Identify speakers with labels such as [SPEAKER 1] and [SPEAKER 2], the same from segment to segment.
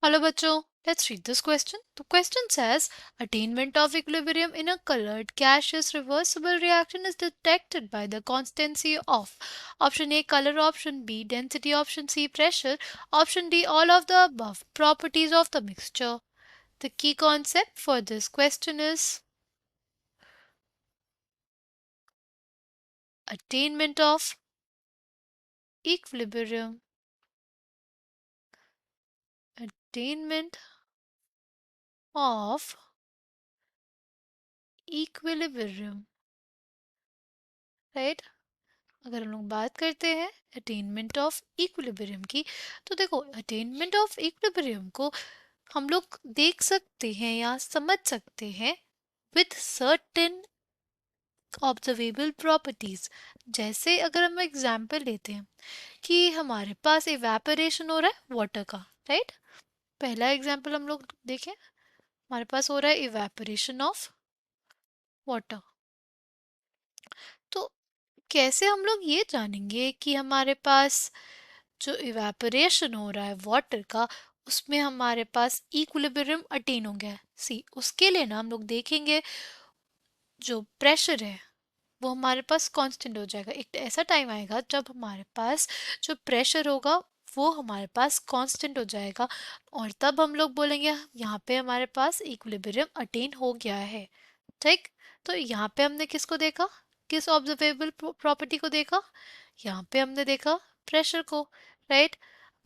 [SPEAKER 1] Hello बच्चों, let's read this question. The question says, attainment of equilibrium in a colored gaseous reversible reaction is detected by the constancy of option A color, option B density, option C pressure, option D all of the above properties of the mixture. The key concept for this question is attainment of equilibrium. Attainment of equilibrium, right? अगर हम लोग बात करते हैं attainment of equilibrium की, तो देखो attainment of equilibrium को हम लोग देख सकते हैं या समझ सकते हैं विथ सर्टेन ऑब्जर्वेबल प्रॉपर्टीज। जैसे अगर हम एग्जांपल लेते हैं कि हमारे पास इवेपोरेशन हो रहा है वाटर का, राइट। पहला एग्जांपल हम लोग देखें, हमारे पास हो रहा है इवेपोरेशन ऑफ वाटर। तो कैसे हम लोग ये जानेंगे कि हमारे पास जो इवेपोरेशन हो रहा है वाटर का उसमें हमारे पास इक्विलिब्रियम अटेन हो गया है। सी उसके लिए ना हम लोग देखेंगे जो प्रेशर है वो हमारे पास कांस्टेंट हो जाएगा। एक ऐसा टाइम आएगा जब हमारे पास जो प्रेशर होगा वो हमारे पास कांस्टेंट हो जाएगा और तब हम लोग बोलेंगे यहाँ पे हमारे पास इक्विलिब्रियम अटेन हो गया है। ठीक, तो यहाँ पे हमने किसको देखा, किस ऑब्जर्वेबल प्रॉपर्टी को देखा, यहाँ पे हमने देखा प्रेशर को, राइट।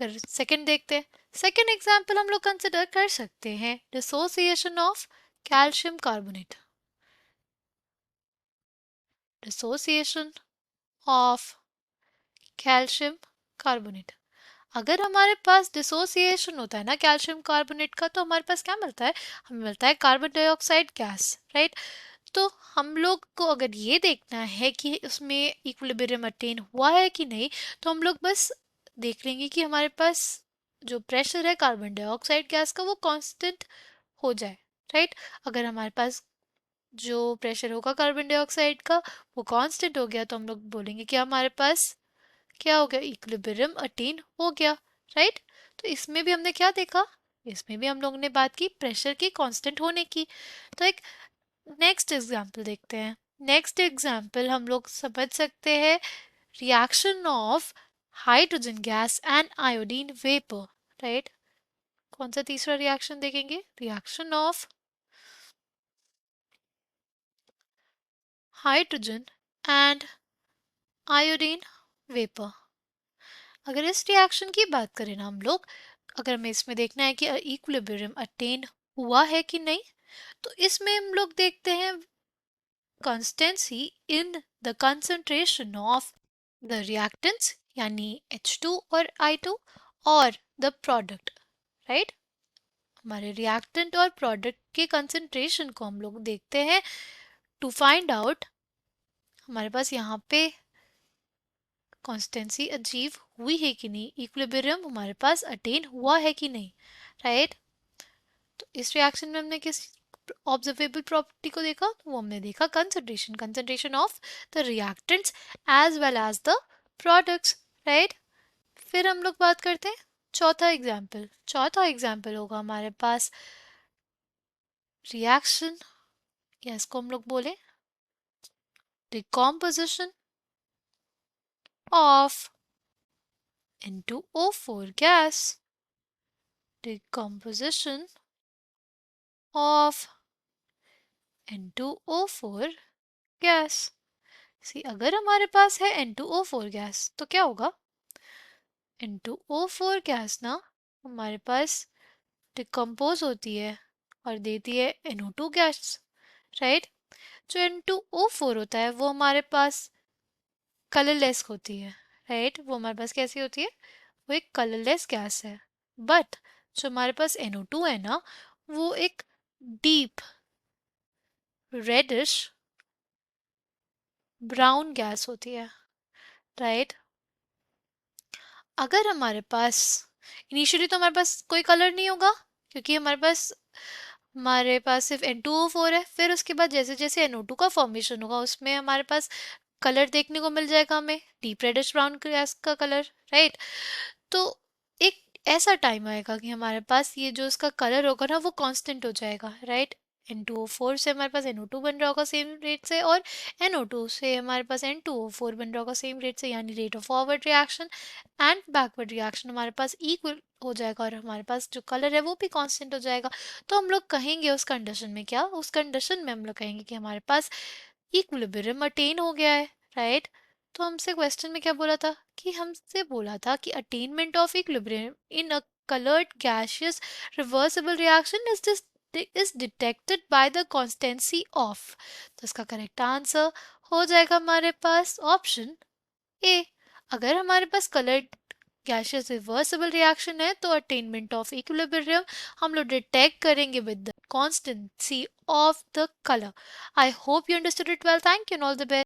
[SPEAKER 1] अगर सेकंड देखते हैं, सेकंड एग्जांपल हम लोग कंसिडर कर सकते हैं dissociation of calcium carbonate. Dissociation of calcium carbonate, अगर हमारे पास डिसोसिएशन होता है ना कैल्शियम कार्बोनेट का, तो हमारे पास क्या मिलता है, हमें मिलता है कार्बन डाइऑक्साइड गैस, राइट। तो हम लोग को अगर ये देखना है कि उसमें इक्विलिब्रियम अटेन हुआ है कि नहीं, तो हम लोग बस देख लेंगे कि हमारे पास जो प्रेशर है कार्बन डाइऑक्साइड गैस का वो कांस्टेंट हो जाए, राइट। अगर हमारे पास जो प्रेशर होगा कार्बन डाइऑक्साइड का वो कांस्टेंट हो गया, तो हम लोग बोलेंगे कि हमारे पास क्या हो गया, इक्विलिब्रियम अटेन हो गया, राइट। तो इसमें भी हमने क्या देखा, इसमें भी हम लोगों ने बात की प्रेशर की कांस्टेंट होने की। तो एक नेक्स्ट एग्जाम्पल देखते हैं। नेक्स्ट एग्जाम्पल हम लोग समझ सकते हैं reaction of hydrogen gas and iodine vapour, right. कौन सा तीसरा रिएक्शन देखेंगे, reaction of hydrogen and iodine vapour. अगर इस रिएक्शन की बात करें ना हम लोग, अगर हमें इसमें देखना है कि इक्विलिब्रियम अटेन हुआ है कि नहीं, तो इसमें हम लोग देखते हैं constancy in the concentration of the reactants यानी H2 और I2 और the product, right। हमारे reactant और product के concentration को हम लोग देखते हैं to find out हमारे पास यहाँ पे कॉन्स्टेंसी अचीव हुई है कि नहीं, इक्विलिब्रियम हमारे पास अटेन हुआ है कि नहीं, राइट। तो इस रिएक्शन में हमने किस ऑब्जर्वेबल प्रॉपर्टी को देखा, तो वो हमने देखा concentration, concentration of the reactants as well as the products, right. फिर हम लोग बात करते हैं चौथा एग्जाम्पल। चौथा एग्जाम्पल होगा हमारे पास रिएक्शन, या इसको हम लोग बोले decomposition of N2O4 gas, decomposition of N2O4 gas. सी अगर हमारे पास है N2O4 गैस तो क्या होगा, N2O4 गैस ना हमारे पास डिकम्पोज होती है और देती है NO2 गैस, राइट। जो N2O4 होता है वो हमारे पास कलरलेस होती है, राइट। वो हमारे पास कैसी होती है, वो एक कलरलेस गैस है। बट जो हमारे पास NO2 है ना, वो एक डीप रेडिश ब्राउन गैस होती है, राइट। अगर हमारे पास इनिशियली तो हमारे पास कोई कलर नहीं होगा क्योंकि हमारे पास सिर्फ N2O4 है। फिर उसके बाद जैसे जैसे NO2 का फॉर्मेशन होगा उसमें हमारे पास कलर देखने को मिल जाएगा, हमें डीप रेडिश ब्राउन गैस का कलर, राइट। तो एक ऐसा टाइम आएगा कि हमारे पास ये जो उसका कलर होगा ना वो कांस्टेंट हो जाएगा, राइट। N2O4 से हमारे पास NO2 बन रहा होगा सेम रेट से, और NO2 से हमारे पास N2O4 बन रहा होगा सेम रेट से, यानी rate of forward reaction and backward reaction हमारे पास इक्वल हो जाएगा, और हमारे पास जो कलर है वो भी कांस्टेंट हो जाएगा। तो हम लोग कहेंगे उस कंडीशन में क्या, उस कंडीशन में हम लोग कहेंगे कि हमारे पास इक्विलिब्रियम अटेन हो गया है, राइट। तो हमसे क्वेश्चन में क्या बोला था, कि हमसे बोला था कि attainment of equilibrium in a colored gaseous reversible reaction is detected by the constancy of। तो इसका करेक्ट आंसर हो जाएगा हमारे पास ऑप्शन ए। अगर हमारे पास कलर्ड गैशियस रिवर्सिबल रिएक्शन है तो अटेनमेंट ऑफ इक्विलिब्रियम हम लोग डिटेक्ट करेंगे with the constituency of the colour. I hope you understood it well. Thank you and all the best.